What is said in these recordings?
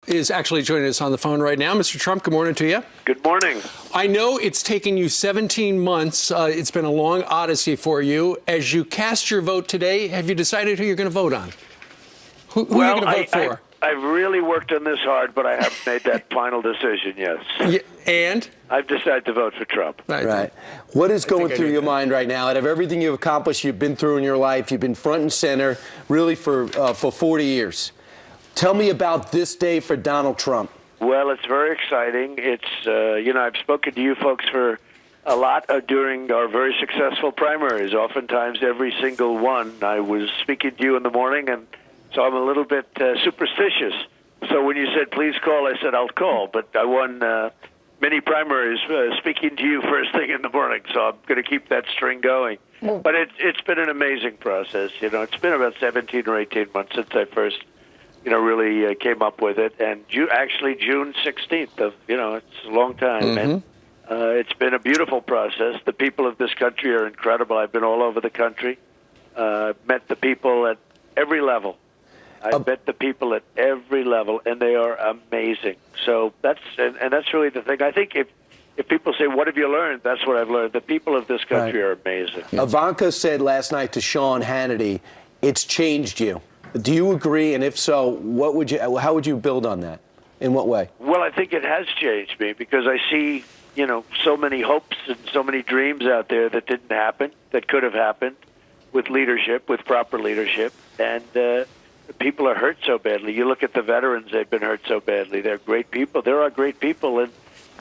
is actually joining us on the phone right now. Mr. Trump, good morning to you. Good morning. I know it's taken you 17 months. It's been a long odyssey for you. As you cast your vote today, have you decided who you're going to vote on? Who are you going to vote for? I've really worked on this hard, but I haven't made that final decision yet. Yeah, and? I've decided to vote for Trump. Right. What is going through your mind right now? Out of everything you've accomplished, you've been through in your life, you've been front and center, really for 40 years. Tell me about this day for Donald Trump. Well, it's very exciting. It's, I've spoken to you folks for a lot during our very successful primaries, oftentimes every single one. I was speaking to you in the morning, and so I'm a little bit superstitious. So when you said, please call, I said, I'll call. But I won many primaries speaking to you first thing in the morning, so I'm going to keep that string going. But it's been an amazing process. It's been about 17 or 18 months since I first really came up with it. And actually June 16th it's a long time. Mm-hmm. And it's been a beautiful process. The people of this country are incredible. I've been all over the country. Met the people at every level. I've met the people at every level, and they are amazing. So that's really the thing. I think if people say, what have you learned? That's what I've learned. The people of this country are amazing. Ivanka said last night to Sean Hannity, it's changed you. Do you agree? And if so, how would you build on that? In what way? Well, I think it has changed me because I see, so many hopes and so many dreams out there that didn't happen, that could have happened with leadership, with proper leadership. And people are hurt so badly. You look at the veterans, they've been hurt so badly. They're great people. There are great people, and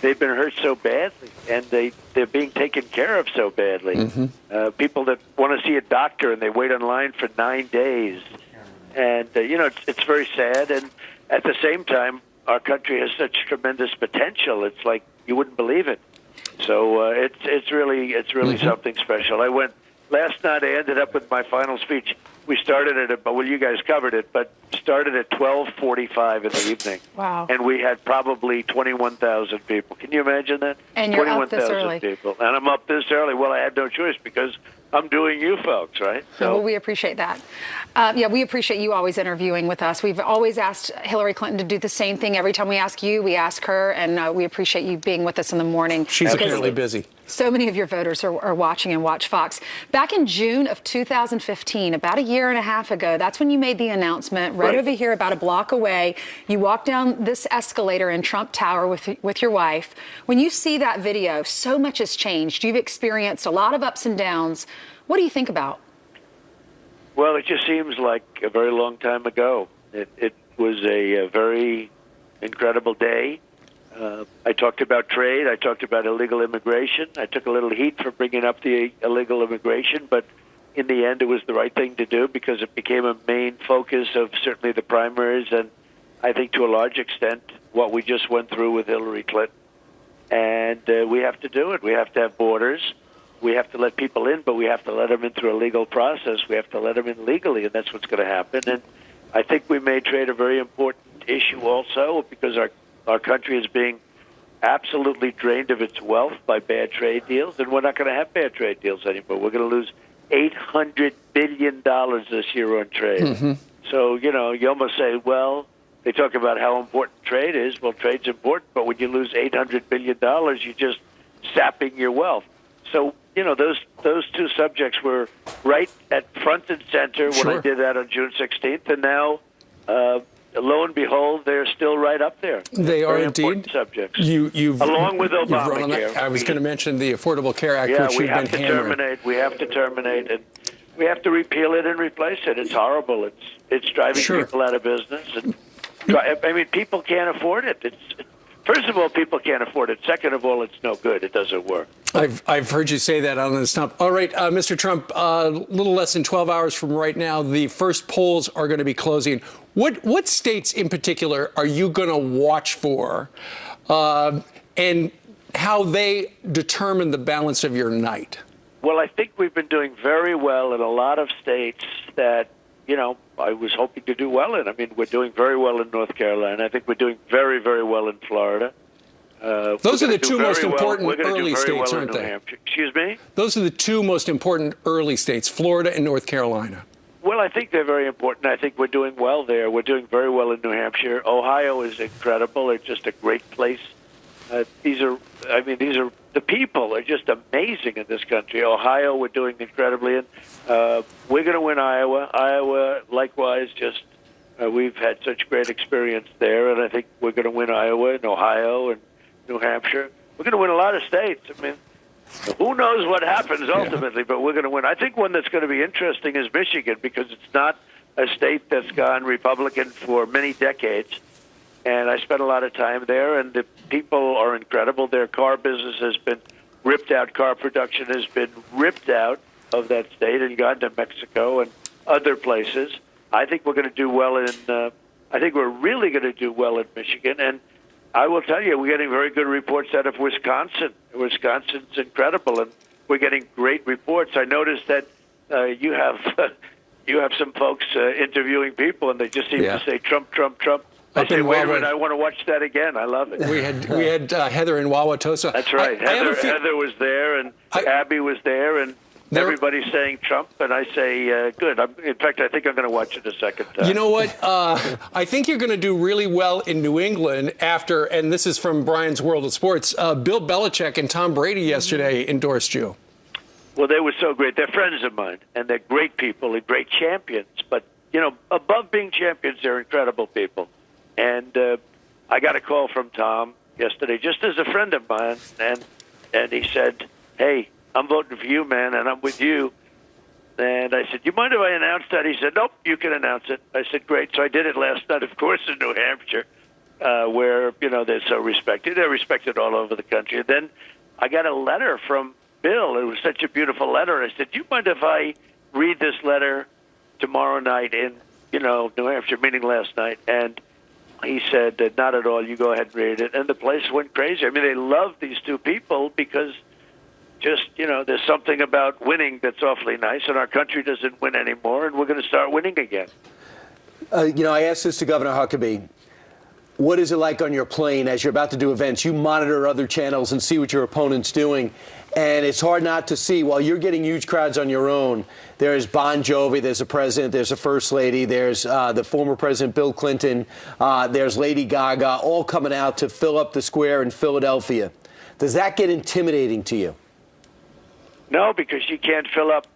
they've been hurt so badly, and they're being taken care of so badly. Mm-hmm. People that want to see a doctor, and they wait in line for 9 days. And, it's very sad. And at the same time, our country has such tremendous potential. It's like you wouldn't believe it. So it's really something special. I went last night. I ended up with my final speech. We started you guys covered it, but started at 12:45 in the evening. Wow! And we had probably 21,000 people. Can you imagine that? And you're up this early. 21,000 people, and I'm up this early. Well, I had no choice because I'm doing you folks, right? So well, we appreciate that. We appreciate you always interviewing with us. We've always asked Hillary Clinton to do the same thing. Every time we ask you, we ask her, and we appreciate you being with us in the morning. She's apparently busy. So many of your voters are watching and watch Fox. Back in June of 2015, about a year and a half ago, that's when you made the announcement right over here about a block away. You walked down this escalator in Trump Tower with your wife. When you see that video, so much has changed. You've experienced a lot of ups and downs. What do you think about? Well, it just seems like a very long time ago. It was a very incredible day. I talked about trade. I talked about illegal immigration. I took a little heat for bringing up the illegal immigration, but in the end, it was the right thing to do because it became a main focus of certainly the primaries and I think to a large extent what we just went through with Hillary Clinton. And we have to do it. We have to have borders. We have to let people in, but we have to let them in through a legal process. We have to let them in legally, and that's what's going to happen. And I think we made trade a very important issue also because our country is being absolutely drained of its wealth by bad trade deals, and we're not going to have bad trade deals anymore. We're going to lose $800 billion this year on trade. Mm-hmm. So, you almost say, well, they talk about how important trade is. Well, trade's important, but when you lose $800 billion, you're just sapping your wealth. So, those two subjects were right at front and center when I did that on June 16th, and now, lo and behold, they're still right up there. They are indeed important subjects. Along with Obamacare. I was going to mention the Affordable Care Act, which you've been hammering. We have to terminate, and we have to repeal it and replace it. It's horrible. It's driving people out of business. And people can't afford it. First of all, people can't afford it. Second of all, it's no good. It doesn't work. I've heard you say that on the stump. All right, Mr. Trump, a little less than 12 hours from right now, the first polls are going to be closing. What states in particular are you going to watch for and how they determine the balance of your night? Well, I think we've been doing very well in a lot of states that, I was hoping to do well in. I mean, we're doing very well in North Carolina. I think we're doing very, very well in Florida. Those are the two most important early states, aren't they? Excuse me? Those are the two most important early states, Florida and North Carolina. Well, I think they're very important. I think we're doing well there. We're doing very well in New Hampshire. Ohio is incredible. It's just a great place. The people are just amazing in this country. Ohio, we're doing incredibly in. We're going to win Iowa. Iowa, likewise, we've had such great experience there, and I think we're going to win Iowa and Ohio and New Hampshire. We're going to win a lot of states. I mean, who knows what happens ultimately, but we're going to win. I think one that's going to be interesting is Michigan, because it's not a state that's gone Republican for many decades. And I spent a lot of time there, and the people are incredible. Their car business has been ripped out. Car production has been ripped out of that state and gone to Mexico and other places. I think we're going to do well I think we're really going to do well in Michigan. And I will tell you, we're getting very good reports out of Wisconsin. Wisconsin's incredible, and we're getting great reports. I noticed that you have some folks interviewing people, and they just seem to say Trump, Trump, Trump. I say, wait a minute, I want to watch that again. I love it. We had Heather in Wauwatosa. That's right. Heather was there, and Abby was there, and everybody's saying Trump, and I say, good. In fact, I think I'm going to watch it a second time. You know what? I think you're going to do really well in New England after, and this is from Brian's World of Sports, Bill Belichick and Tom Brady yesterday endorsed you. Well, they were so great. They're friends of mine, and they're great people and great champions. But, above being champions, they're incredible people. And I got a call from Tom yesterday, just as a friend of mine, and he said, hey, I'm voting for you, man, and I'm with you. And I said, you mind if I announce that? He said, nope, you can announce it. I said, great. So I did it last night, of course, in New Hampshire, where, they're so respected. They're respected all over the country. And then I got a letter from Bill. It was such a beautiful letter. I said, you mind if I read this letter tomorrow night in, New Hampshire, meeting last night? And he said, not at all. You go ahead and read it. And the place went crazy. I mean, they love these two people because there's something about winning that's awfully nice, and our country doesn't win anymore, and we're going to start winning again. I asked this to Governor Huckabee. What is it like on your plane as you're about to do events? You monitor other channels and see what your opponent's doing. And it's hard not to see, while you're getting huge crowds on your own, there's Bon Jovi, there's a president, there's a first lady, there's the former president Bill Clinton, there's Lady Gaga, all coming out to fill up the square in Philadelphia. Does that get intimidating to you? No, because she can't fill up,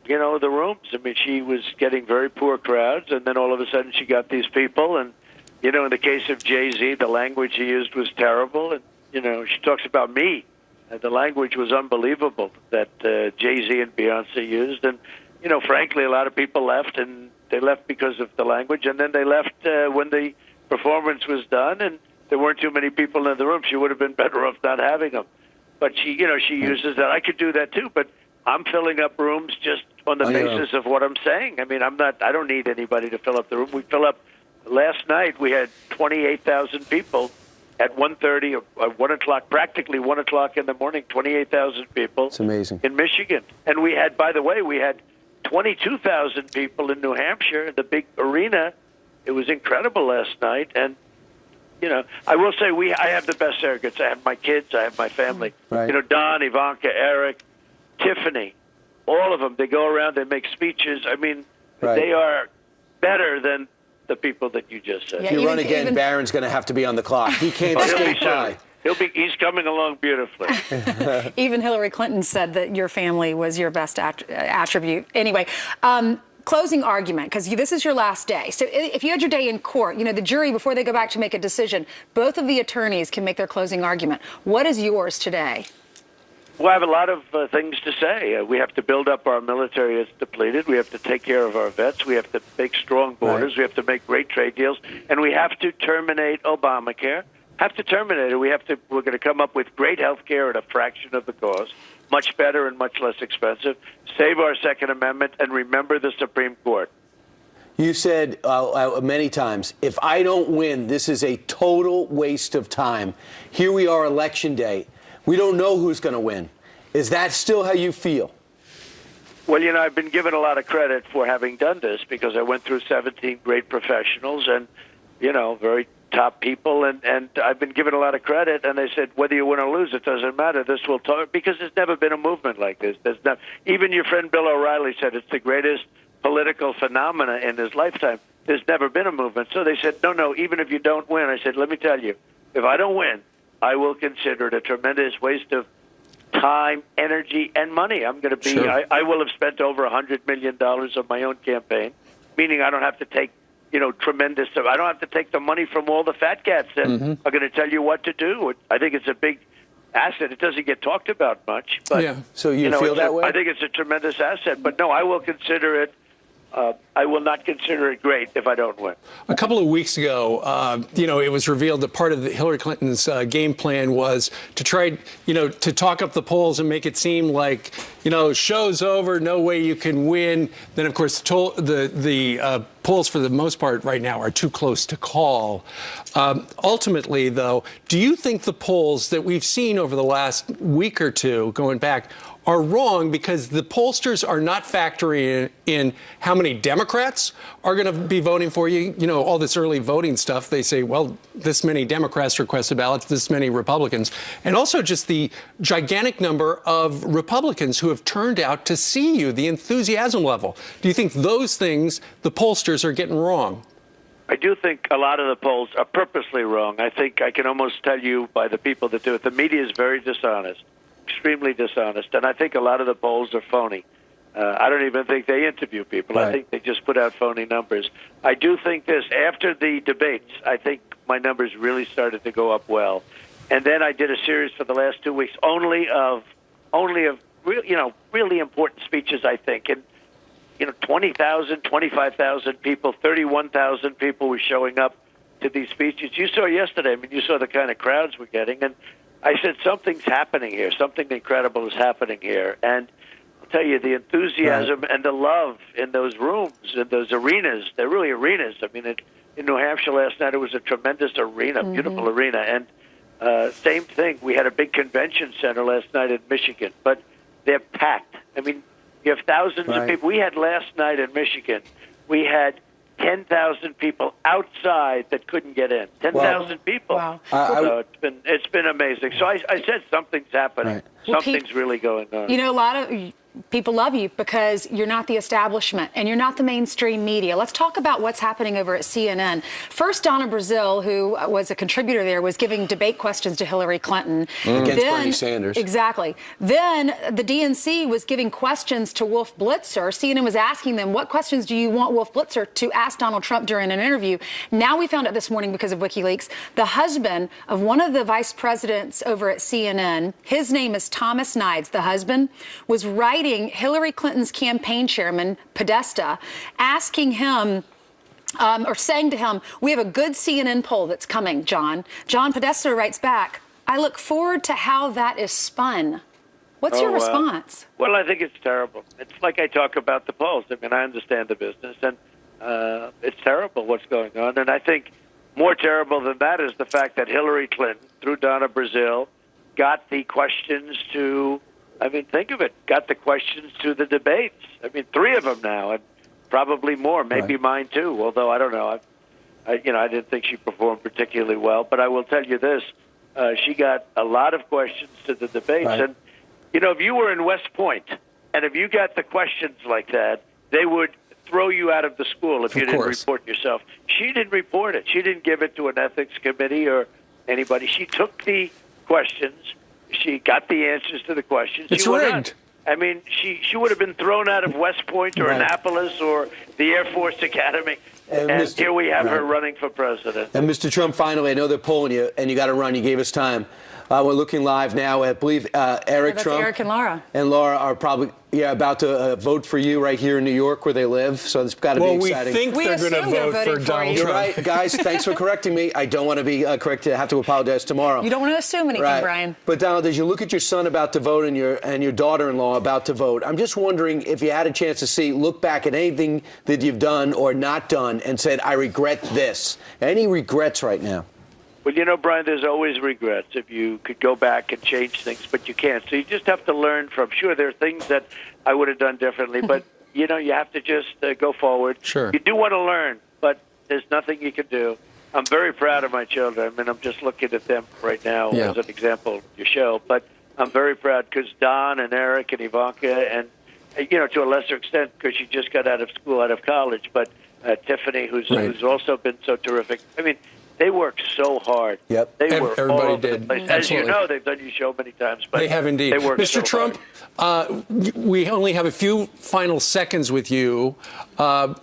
the rooms. I mean, she was getting very poor crowds, and then all of a sudden she got these people. And, in the case of Jay-Z, the language he used was terrible. And, she talks about me. The language was unbelievable that Jay-Z and Beyonce used. And, frankly, a lot of people left, and they left because of the language. And then they left when the performance was done, and there weren't too many people in the room. She would have been better off not having them. But she uses that. I could do that too, but I'm filling up rooms just on the basis of what I'm saying. I mean, I don't need anybody to fill up the room. We fill up. Last night we had 28,000 people at 1:30 or 1 o'clock, practically 1 o'clock in the morning. 28,000 people. It's amazing. In Michigan, and we had 22,000 people in New Hampshire, the big arena. It was incredible last night, and. I will say I have the best surrogates. I have my kids. I have my family. Right. Don, Ivanka, Eric, Tiffany, all of them. They go around. They make speeches. I mean, They are better than the people that you just said. If you run again, Barron's going to have to be on the clock. He can't skate by. He's coming along beautifully. Even Hillary Clinton said that your family was your best attribute. Anyway. Closing argument, because this is your last day. So if you had your day in court, the jury, before they go back to make a decision, both of the attorneys can make their closing argument. What is yours today? Well, I have a lot of things to say. We have to build up our military as depleted. We have to take care of our vets. We have to make strong borders. Right. We have to make great trade deals. And we have to terminate Obamacare. Have to terminate it. We're going to come up with great health care at a fraction of the cost. Much better and much less expensive. Save our Second Amendment and remember the Supreme Court. You said many times, if I don't win, this is a total waste of time. Here we are, Election Day. We don't know who's going to win. Is that still how you feel? Well, I've been given a lot of credit for having done this because I went through 17 great professionals and, very top people, and I've been given a lot of credit, and they said, whether you win or lose, it doesn't matter. This will talk, because there's never been a movement like this. Even your friend Bill O'Reilly said it's the greatest political phenomena in his lifetime. There's never been a movement. So they said, no, even if you don't win. I said, let me tell you, if I don't win, I will consider it a tremendous waste of time, energy, and money. I'm going to be, Sure. I will have spent over $100 million on my own campaign, meaning I don't have to take, tremendous, I don't have to take the money from all the fat cats that are going to tell you what to do. I think it's a big asset. It doesn't get talked about much, but Yeah. So you feel that way? I think it's a tremendous asset. But no, I will consider it. I will not consider it great if I don't win. A couple of weeks ago, it was revealed that part of Hillary Clinton's game plan was to try, to talk up the polls and make it seem like, show's over, no way you can win. Then, of course, the polls for the most part right now are too close to call. Ultimately, though, do you think the polls that we've seen over the last week or two going back are wrong because the pollsters are not factoring in how many Democrats are going to be voting for you? All this early voting stuff, they say, well, this many Democrats requested ballots, this many Republicans, and also just the gigantic number of Republicans who have turned out to see you, the enthusiasm level. Do you think those things the pollsters are getting wrong? I do think a lot of the polls are purposely wrong. I think I can almost tell you by the people that do it, the media is very dishonest. Extremely dishonest, and I think a lot of the polls are phony. I don't even think they interview people. Right. I think they just put out phony numbers. I do think this, after the debates, I think my numbers really started to go up well. And then I did a series for the last 2 weeks only of really important speeches, I think. And 20,000, 25,000 people, 31,000 people were showing up to these speeches. You saw yesterday, you saw the kind of crowds we're getting, and I said, something's happening here. Something incredible is happening here. And I'll tell you, the enthusiasm and the love in those rooms, in those arenas, they're really arenas. In New Hampshire last night, it was a tremendous arena, beautiful arena. And same thing, we had a big convention center last night in Michigan, but they're packed. You have thousands of people. We had last night in Michigan, we had 10,000 people outside that couldn't get in. 10,000 people. Wow. So it's been amazing. So I said something's happening. Right. Well, Something's really going on. A lot of people love you because you're not the establishment and you're not the mainstream media. Let's talk about what's happening over at CNN. First, Donna Brazile, who was a contributor there, was giving debate questions to Hillary Clinton. Against Bernie Sanders. Exactly. Then the DNC was giving questions to Wolf Blitzer. CNN was asking them, what questions do you want Wolf Blitzer to ask Donald Trump during an interview? Now we found out this morning because of WikiLeaks, the husband of one of the vice presidents over at CNN, his name is Thomas Nides, the husband, was writing Hillary Clinton's campaign chairman, Podesta, asking him or saying to him, we have a good CNN poll that's coming, John. John Podesta writes back, I look forward to how that is spun. What's your response? Well, I think it's terrible. It's like I talk about the polls. I understand the business, and it's terrible what's going on. And I think more terrible than that is the fact that Hillary Clinton, through Donna Brazile, got the questions to think of it. Got the questions to the debates. 3 of them now, and probably more. Maybe mine too. Although I don't know. I didn't think she performed particularly well. But I will tell you this: she got a lot of questions to the debates. Right. And if you were in West Point, and if you got the questions like that, they would throw you out of the school if you didn't report yourself. She didn't report it. She didn't give it to an ethics committee or anybody. She took the questions. She got the answers to the questions. It's rigged. She would have been thrown out of West Point or Annapolis or the Air Force Academy. And here we have her running for president. And Mr. Trump, finally, I know they're polling you, and you got to run. You gave us time. We're looking live now. I believe Eric Trump Eric and Laura. And Laura are probably about to vote for you right here in New York, where they live. So it's got to be exciting. We think they're going to vote for Donald Trump. You're right, guys. Thanks for correcting me. I don't want to be corrected. I have to apologize tomorrow. You don't want to assume anything, Brian. But Donald, as you look at your son about to vote and your daughter-in-law about to vote, I'm just wondering if you had a chance to look back at anything that you've done or not done and said, I regret this. Any regrets right now? Well, Brian, there's always regrets if you could go back and change things, but you can't. So you just have to learn from. Sure, there are things that I would have done differently, but, you have to just go forward. Sure. You do want to learn, but there's nothing you can do. I'm very proud of my children. I'm just looking at them right now as an example of your show, but I'm very proud because Don and Eric and Ivanka and to a lesser extent because she just got out of school, out of college. But Tiffany, who's also been so terrific. I mean, they work so hard. Yep. They were Everybody all over did. the place. As Absolutely. you know, they've done your show many times. But They have indeed. They work Mr. so Trump, we only have a few final seconds with you.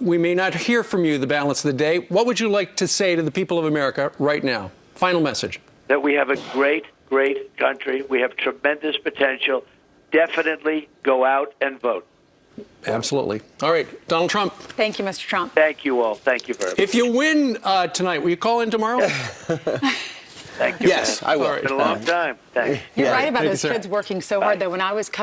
We may not hear from you the balance of the day. What would you like to say to the people of America right now? Final message. That we have a great, great country. We have tremendous potential. Definitely go out and vote. Absolutely. All right, Donald Trump. Thank you, Mr. Trump. Thank you all. Thank you very much. If you win tonight, will you call in tomorrow? Thank you. Yes, I will. All right. It's been a long time. Thanks. You're Yeah. right about Thank you, those sir. kids working so hard, though. When I was covering